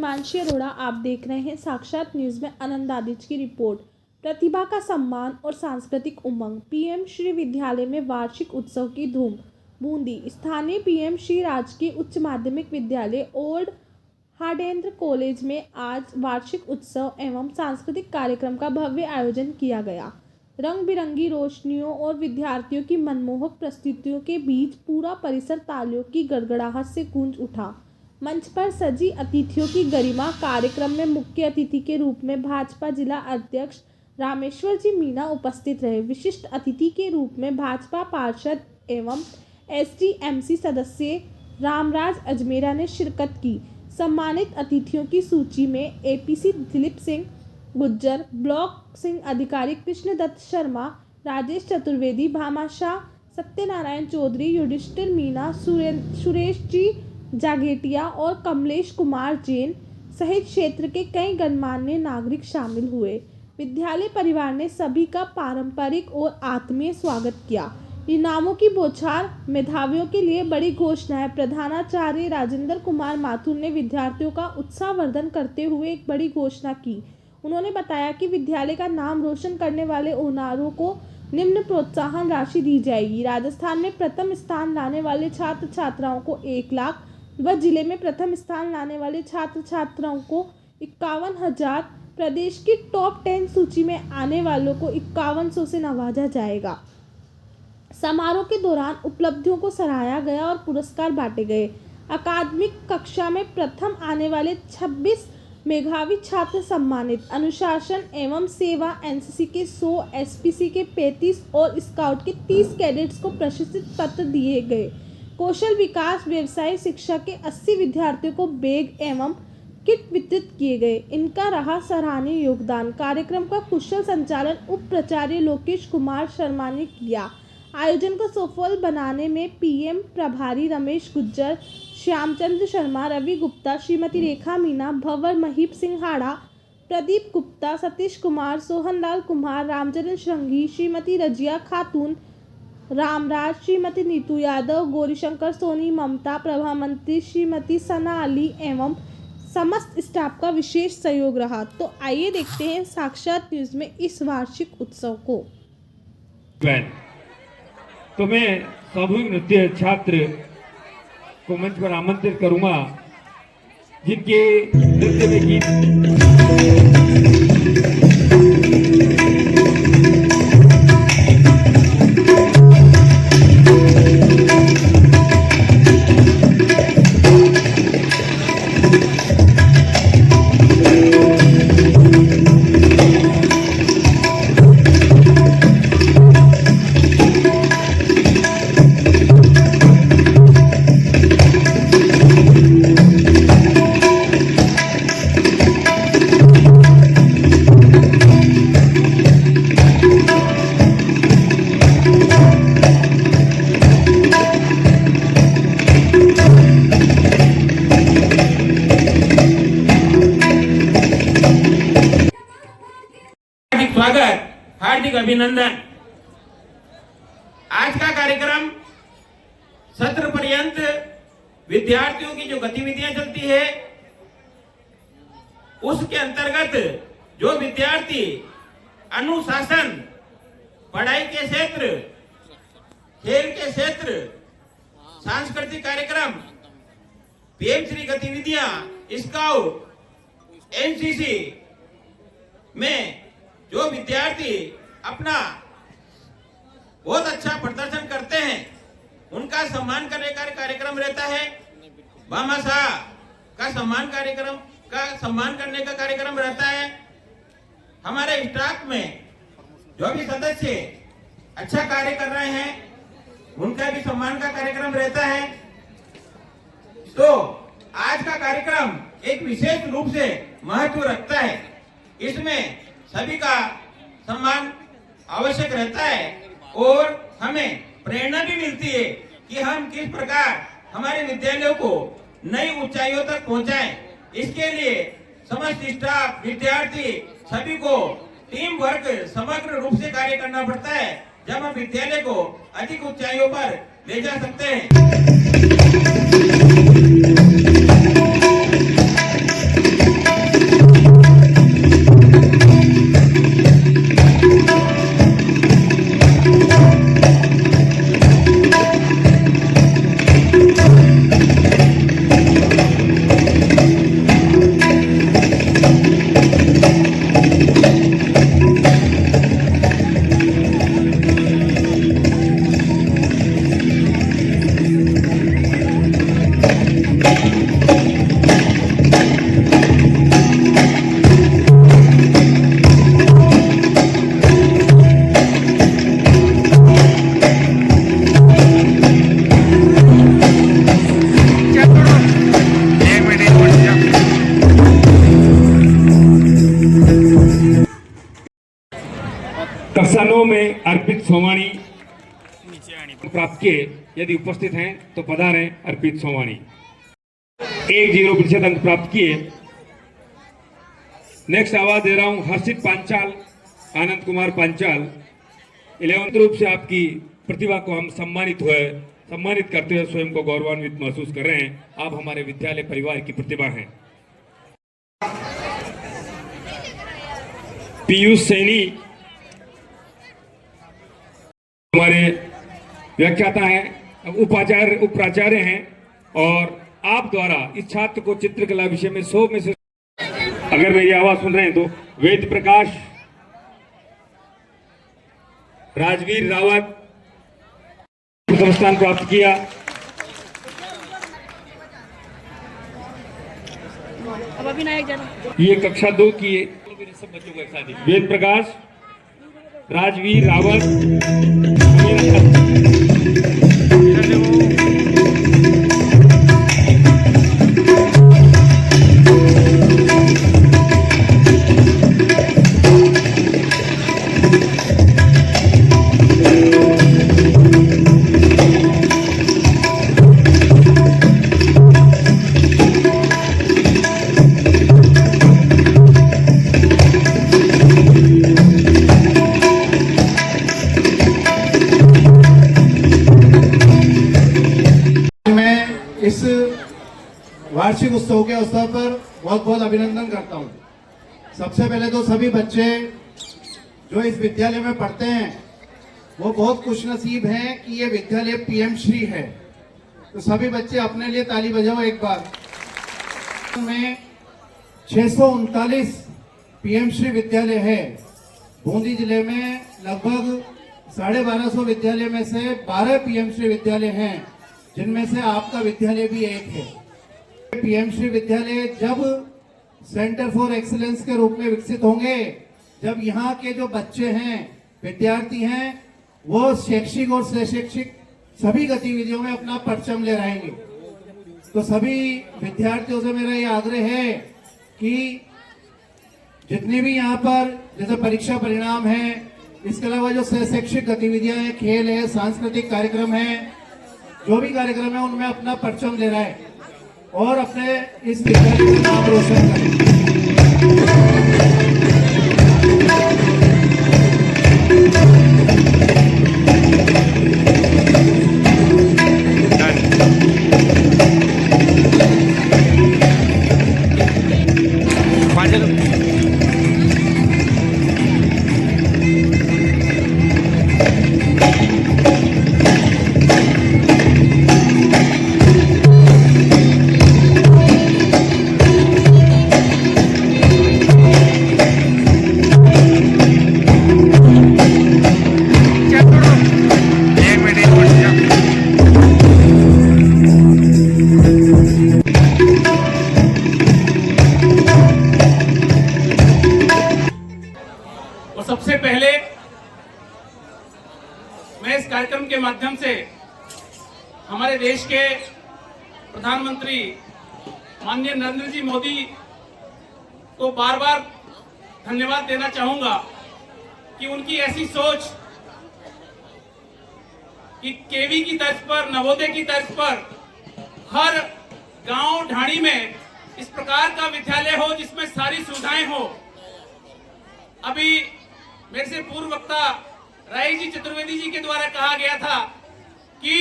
हिमांशी अरोड़ा। आप देख रहे हैं साक्षात न्यूज़ में आनंद आदिज की रिपोर्ट। प्रतिभा का सम्मान और सांस्कृतिक उमंग। पीएम श्री विद्यालय में वार्षिक उत्सव की धूम। बूंदी स्थानीय पीएम श्री राजकीय उच्च माध्यमिक विद्यालय ओल्ड हाडेंद्र कॉलेज में आज वार्षिक उत्सव एवं सांस्कृतिक कार्यक्रम का भव्य आयोजन किया गया। रंग बिरंगी रोशनियों और विद्यार्थियों की मनमोहक प्रस्तुतियों के बीच पूरा परिसर तालियों की गड़गड़ाहट से गूंज उठा। मंच पर सजी अतिथियों की गरिमा। कार्यक्रम में मुख्य अतिथि के रूप में भाजपा जिला अध्यक्ष रामेश्वर जी मीणा उपस्थित रहे। विशिष्ट अतिथि के रूप में भाजपा पार्षद एवं एसडीएमसी सदस्य रामराज अजमेरा ने शिरकत की। सम्मानित अतिथियों की सूची में एपीसी दिलीप सिंह गुज्जर, ब्लॉक सिंह अधिकारी कृष्णदत्त शर्मा, राजेश चतुर्वेदी, भामाशाह सत्यनारायण चौधरी, युधिष्ठिर मीणा, सुरेश जी जागेटिया और कमलेश कुमार जैन सहित क्षेत्र के कई गणमान्य नागरिक शामिल हुए। विद्यालय परिवार ने सभी का पारंपरिक और आत्मीय स्वागत किया। इनामों की बौछार। मेधावियों के लिए बड़ी घोषणाएं। प्रधानाचार्य राजेंद्र कुमार माथुर ने विद्यार्थियों का उत्साहवर्धन करते हुए एक बड़ी घोषणा की। उन्होंने बताया कि विद्यालय का नाम रोशन करने वाले होनहारों को निम्न प्रोत्साहन राशि दी जाएगी। राजस्थान में प्रथम स्थान लाने वाले छात्र छात्राओं को 1 लाख व जिले में प्रथम स्थान लाने वाले छात्र छात्राओं को 51,000, प्रदेश की टॉप 10 सूची में आने वालों को 5100 से नवाजा जाएगा। समारोह के दौरान उपलब्धियों को सराहा गया और पुरस्कार बांटे गए। अकादमिक कक्षा में प्रथम आने वाले 26 मेधावी छात्र सम्मानित। अनुशासन एवं सेवा एनसीसी के 100, एसपीसी के 35 और स्काउट के 30 कैडेट्स को प्रशस्ति पत्र दिए गए। कौशल विकास व्यवसाय शिक्षा के 80 विद्यार्थियों को बैग एवं किट वितरित किए गए। इनका रहा सराहनीय योगदान। कार्यक्रम का कुशल संचालन उप प्राचार्य लोकेश कुमार शर्मा ने किया। आयोजन को सफल बनाने में पीएम प्रभारी रमेश गुज्जर, श्यामचंद्र शर्मा, रवि गुप्ता, श्रीमती रेखा मीणा, भंवर महीप सिंहाड़ा, प्रदीप गुप्ता, सतीश कुमार, सोहनलाल कुमार, रामचरण श्रृंगी, श्रीमती रजिया खातून, रामराज, श्रीमती नीतू यादव, गौरीशंकर सोनी, ममता, प्रभा मंत्री श्रीमती सना अली एवं समस्त स्टाफ का विशेष सहयोग रहा। तो आइए देखते हैं साक्षात न्यूज़ में इस वार्षिक उत्सव को। तो मैं सामूहिक नृत्य छात्र को मंच पर आमंत्रित करूंगा जिनके नृत्य में गीत स्वागत, हार्दिक अभिनंदन। आज का कार्यक्रम सत्र पर्यंत विद्यार्थियों की जो गतिविधियां चलती है उसके अंतर्गत जो विद्यार्थी अनुशासन, पढ़ाई के क्षेत्र, खेल के क्षेत्र, सांस्कृतिक कार्यक्रम, पीएमश्री गतिविधियां, स्काउट, एनसीसी में जो विद्यार्थी अपना बहुत अच्छा प्रदर्शन करते हैं उनका सम्मान करने का कार्यक्रम रहता है। भामाशाह का सम्मान करने का कार्यक्रम रहता है। हमारे स्टाफ में जो भी सदस्य अच्छा कार्य कर रहे हैं उनका भी सम्मान का कार्यक्रम रहता है। तो आज का कार्यक्रम एक विशेष रूप से महत्व रखता है। इसमें सभी का सम्मान आवश्यक रहता है और हमें प्रेरणा भी मिलती है कि हम किस प्रकार हमारे विद्यालयों को नई ऊंचाइयों तक पहुंचाएं। इसके लिए समस्त स्टाफ, विद्यार्थी सभी को टीम वर्क समग्र रूप से कार्य करना पड़ता है जब हम विद्यालय को अधिक ऊंचाइयों पर ले जा सकते हैं। सोमानी प्राप्त किए, यदि उपस्थित हैं तो पधारें। अर्पित सोमानी 10% अंक प्राप्त किए। नेक्स्ट आवाज दे रहा हूं हर्षित पांचाल, आनंद कुमार पांचाल। 11th रूप से आपकी प्रतिभा को हम सम्मानित करते हुए स्वयं को गौरवान्वित महसूस कर रहे हैं। आप हमारे विद्यालय परिवार की प्रतिभा हैं। पीयूष सैनी हमारे व्याख्याता हैं, उपाचार्य हैं और आप द्वारा इस छात्र को चित्रकला विषय में 100 में से, अगर मेरी आवाज सुन रहे हैं तो, वेद प्रकाश, राजवीर रावत प्रथम स्थान प्राप्त किया। ये कक्षा 2 की वेद प्रकाश, राजवीर रावत। इस वार्षिक उत्सव के अवसर पर बहुत बहुत अभिनंदन करता हूं। सबसे पहले तो सभी बच्चे जो इस विद्यालय में पढ़ते हैं वो बहुत खुशनसीब हैं कि ये विद्यालय पीएम श्री है। तो सभी बच्चे अपने लिए ताली बजाओ एक बार। में 639 पीएम श्री विद्यालय है। बूंदी जिले में लगभग 1250 विद्यालय में से 12 पीएम श्री विद्यालय हैं, जिनमें से आपका विद्यालय भी एक है। पीएम श्री विद्यालय जब सेंटर फॉर एक्सीलेंस के रूप में विकसित होंगे, जब यहाँ के जो बच्चे हैं, विद्यार्थी हैं, वो शैक्षिक और शैक्षिक सभी गतिविधियों में अपना परचम ले रहेंगे। तो सभी विद्यार्थियों से मेरा ये आग्रह है कि जितनी भी यहाँ पर जैसे परीक्षा परिणाम है, इसके अलावा जो शैक्षिक गतिविधियां हैं, खेल है, सांस्कृतिक कार्यक्रम है, जो भी कार्यक्रम है, उनमें अपना परचम ले रहा है और अपने इस विद्यालय का नाम रोशन करें। सबसे पहले मैं इस कार्यक्रम के माध्यम से हमारे देश के प्रधानमंत्री माननीय नरेंद्र जी मोदी को बार बार धन्यवाद देना चाहूंगा कि उनकी ऐसी सोच कि केवी की तर्ज पर, नवोदय की तर्ज पर हर गांव ढाणी में इस प्रकार का विद्यालय हो जिसमें सारी सुविधाएं हो। अभी मेरे से पूर्व वक्ता राय जी चतुर्वेदी जी के द्वारा कहा गया था कि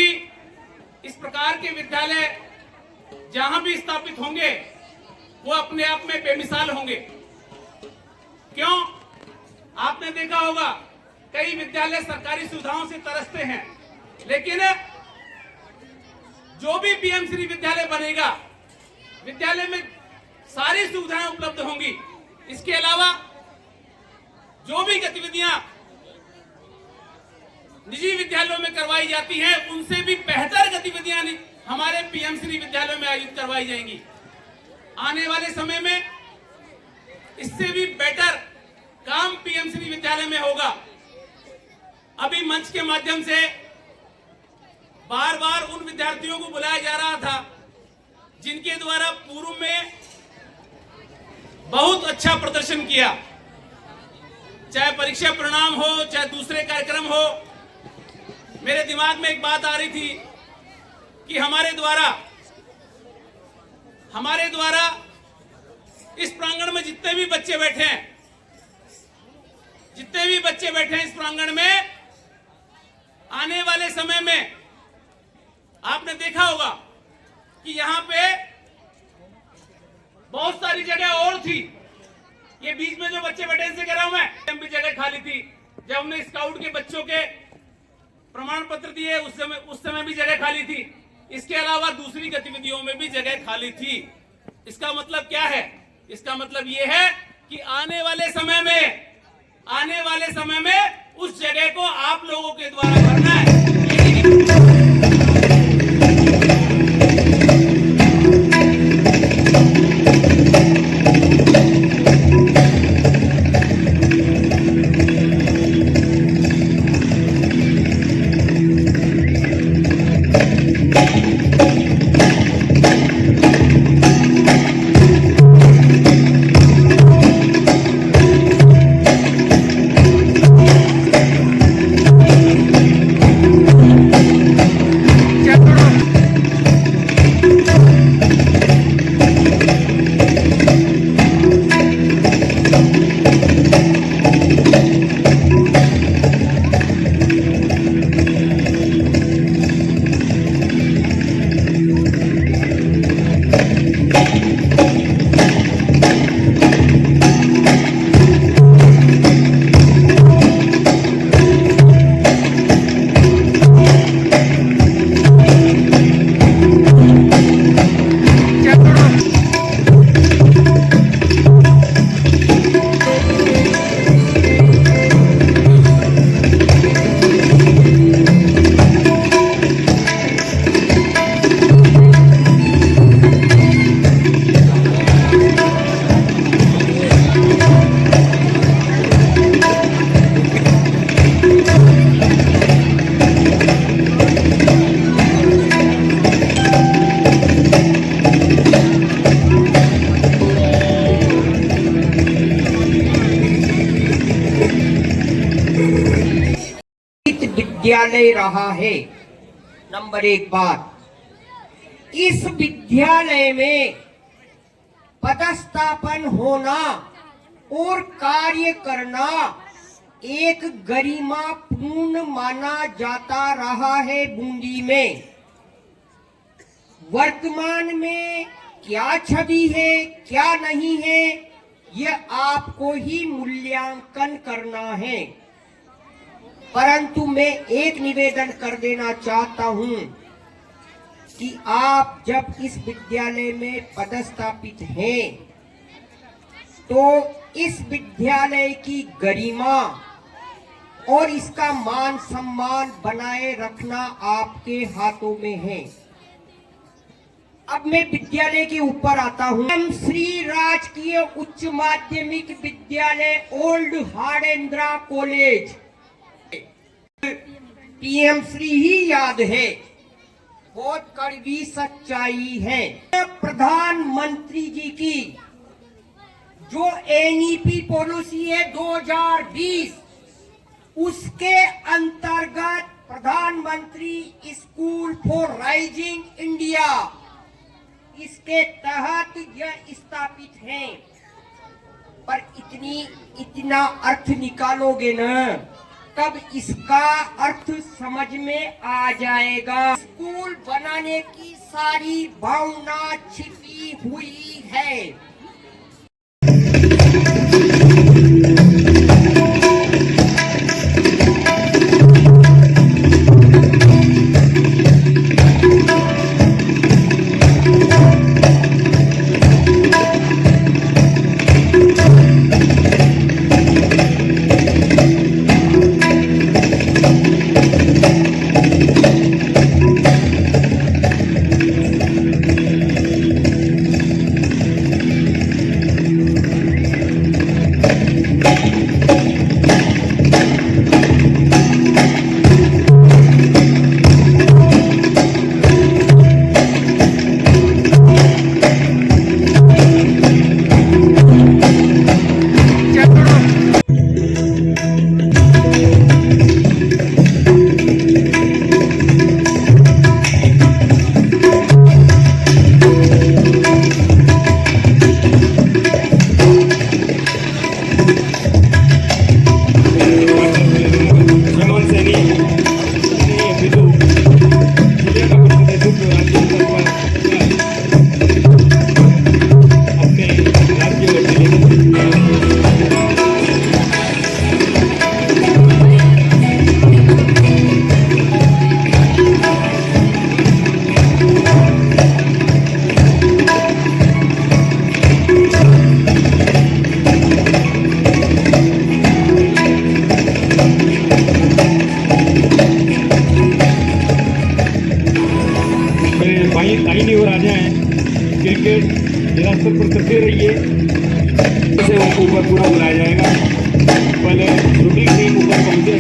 इस प्रकार के विद्यालय जहां भी स्थापित होंगे वो अपने आप में बेमिसाल होंगे। क्यों? आपने देखा होगा कई विद्यालय सरकारी सुविधाओं से तरसते हैं, लेकिन जो भी पीएम श्री विद्यालय बनेगा, विद्यालय में सारी सुविधाएं उपलब्ध होंगी। इसके अलावा जो भी गतिविधियां निजी विद्यालयों में करवाई जाती हैं, उनसे भी बेहतर गतिविधियां हमारे पीएम श्री विद्यालयों में आयोजित करवाई जाएंगी। आने वाले समय में इससे भी बेटर काम पीएम श्री विद्यालय में होगा। अभी मंच के माध्यम से बार बार उन विद्यार्थियों को बुलाया जा रहा था जिनके द्वारा पूर्व में बहुत अच्छा प्रदर्शन किया, चाहे परीक्षा परिणाम हो, चाहे दूसरे कार्यक्रम हो, मेरे दिमाग में एक बात आ रही थी कि हमारे द्वारा इस प्रांगण में जितने भी बच्चे बैठे हैं इस प्रांगण में, आने वाले समय में आपने देखा होगा कि यहाँ पे बहुत सारी जगह और थी। ये बीच में जो बच्चे बैठे इनसे कह रहा हूं मैं, भी जगह खाली थी। जब हमने स्काउट के बच्चों के प्रमाण पत्र दिए उस समय भी जगह खाली थी। इसके अलावा दूसरी गतिविधियों में भी जगह खाली थी। इसका मतलब क्या है? इसका मतलब ये है कि आने वाले समय में उस जगह को आप लोगों के द्वारा भरना है। विद्यालय रहा है। नंबर 1 बात, इस विद्यालय में पदस्थापन होना और कार्य करना एक गरिमापूर्ण माना जाता रहा है बूंदी में। वर्तमान में क्या छवि है क्या नहीं है, यह आपको ही मूल्यांकन करना है। परंतु मैं एक निवेदन कर देना चाहता हूं कि आप जब इस विद्यालय में पदस्थापित हैं तो इस विद्यालय की गरिमा और इसका मान सम्मान बनाए रखना आपके हाथों में है। अब मैं विद्यालय के ऊपर आता हूं। हम श्री राजकीय उच्च माध्यमिक विद्यालय ओल्ड हाड़ेंद्रा कॉलेज, पीएम श्री ही याद है, बहुत कड़वी सच्चाई है। प्रधानमंत्री जी की जो एनईपी पॉलिसी है 2020, उसके अंतर्गत प्रधानमंत्री स्कूल फॉर राइजिंग इंडिया, इसके तहत यह स्थापित है। पर इतना अर्थ निकालोगे ना, तब इसका अर्थ समझ में आ जाएगा। स्कूल बनाने की सारी भावना छिपी हुई है। लाइन और आ जाए। क्रिकेट जिला स्तर पर करते रहिए, उसे उनको ऊपर पूरा बुलाया जाएगा। पहले शूटिंग टीम ऊपर पहुंचे।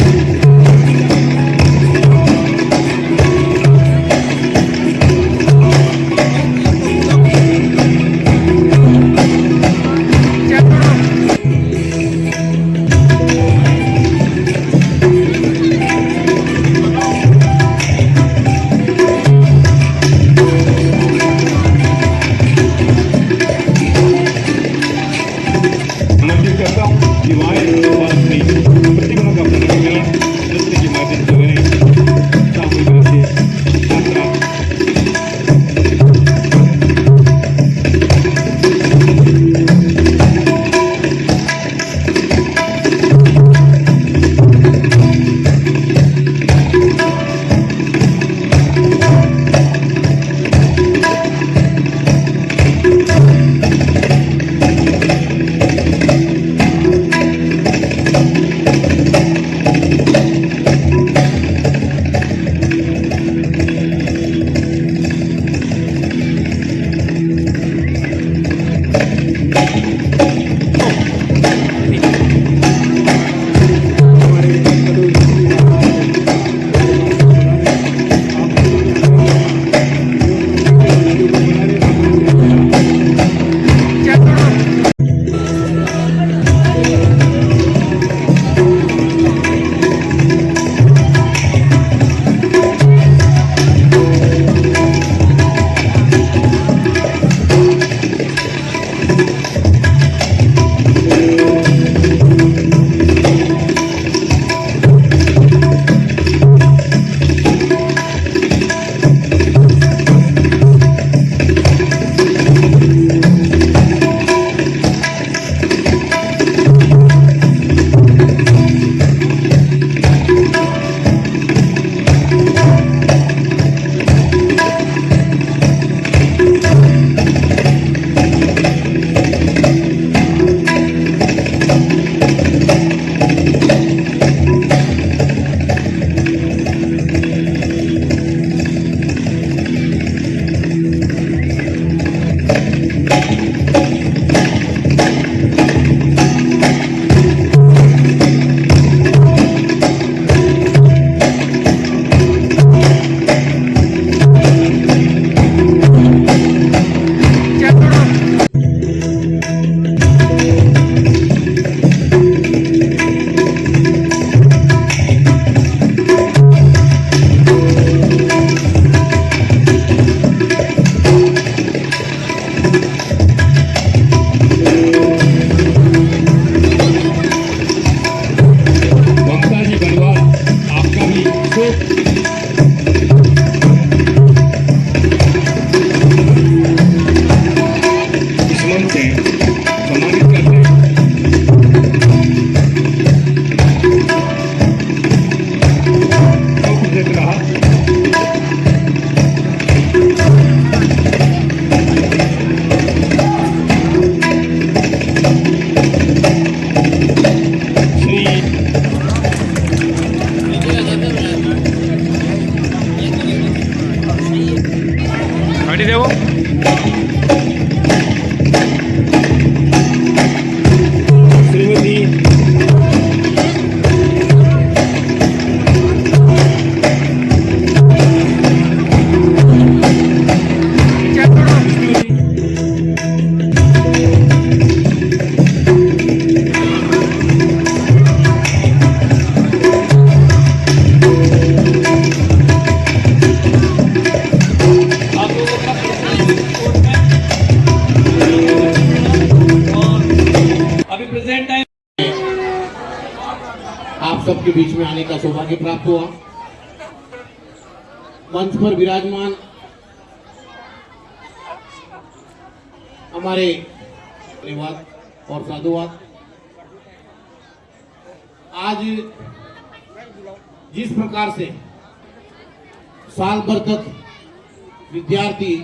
आप सबके बीच में आने का सौभाग्य प्राप्त हुआ। मंच पर विराजमान हमारे धन्यवाद और साधुवाद। आज जिस प्रकार से साल भर तक विद्यार्थी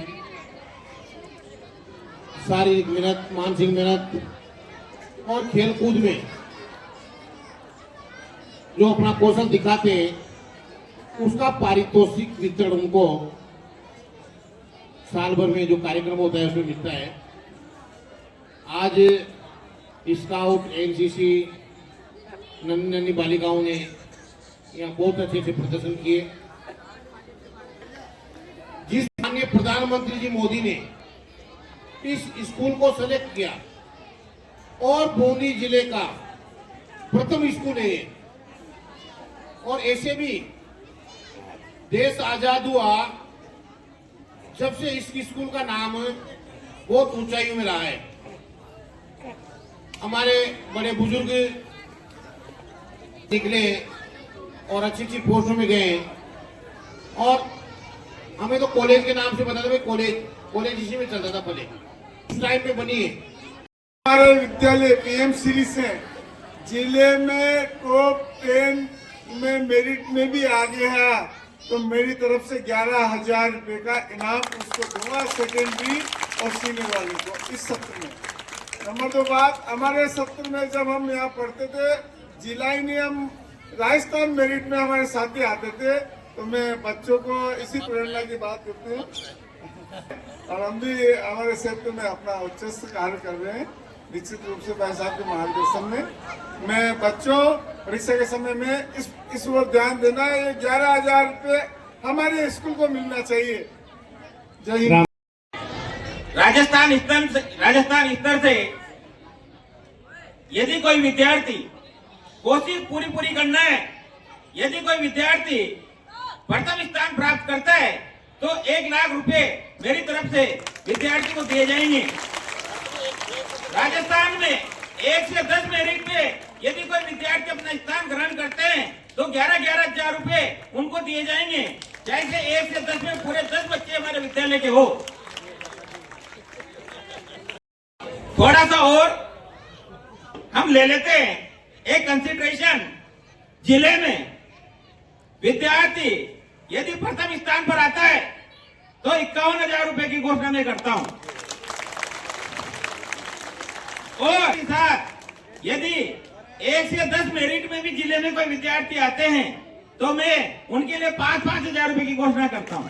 शारीरिक मेहनत, मानसिक मेहनत और खेल कूद में जो अपना कौशल दिखाते हैं, उसका पारितोषिक वितरण उनको साल भर में जो कार्यक्रम होता है उसमें मिलता है। आज स्काउट, एनसीसी, नन्ही नन्ही बालिकाओं ने यहाँ बहुत अच्छे से प्रदर्शन किए। जिस माननीय प्रधानमंत्री जी मोदी ने इस स्कूल को सेलेक्ट किया और बूंदी जिले का प्रथम स्कूल है ये, और ऐसे भी देश आजाद हुआ जब से इस स्कूल का नाम बहुत ऊंचाइयों में रहा है। हमारे बड़े बुजुर्ग निकले और अच्छी अच्छी पोस्टों में गए, और हमें तो कॉलेज के नाम से पता था भाई कॉलेज इसी में चलता था पहले, इस टाइम पे बनी है। हमारे विद्यालय पीएम सीरीज से जिले में टॉप 10 में मेरिट में भी आ गया है, तो मेरी तरफ से 11,000 रुपए का इनाम उसको दूंगा, सेकेंडरी और सीनियर वाले को इस सत्र में। नंबर 2 बात, हमारे सत्र में जब हम यहाँ पढ़ते थे, जिला ही नहीं, हम राजस्थान मेरिट में हमारे साथी आते थे, तो मैं बच्चों को इसी प्रेरणा की बात करते हैं, और हम भी हमारे क्षेत्र में अपना उच्च कार्य कर रहे हैं। निश्चित रूप से भाई साहब के मार्गदर्शन में मैं बच्चों परीक्षा के समय में इस ओर ध्यान देना है। ये 11,000 रुपये हमारे स्कूल को मिलना चाहिए। जय हिंद। राजस्थान स्तर से यदि कोई विद्यार्थी कोशिश पूरी करना है, यदि कोई विद्यार्थी प्रथम स्थान प्राप्त करता है तो 1 लाख रुपए मेरी तरफ से विद्यार्थी को दिए जाएंगे। राजस्थान में 1 से 10 मेरिट में यदि कोई विद्यार्थी अपना स्थान ग्रहण करते हैं तो 11,000 रुपए उनको दिए जाएंगे, जैसे 1 से 10 में पूरे 10 बच्चे हमारे विद्यालय के हो। थोड़ा सा और हम ले लेते हैं एक कंसिडरेशन। जिले में विद्यार्थी यदि प्रथम स्थान पर आता है तो 51,000 रुपए की घोषणा मैं करता हूं, और साथ यदि 1 से 10 मेरिट में भी जिले में कोई विद्यार्थी आते हैं तो मैं उनके लिए 5,000 रुपए की घोषणा करता हूं।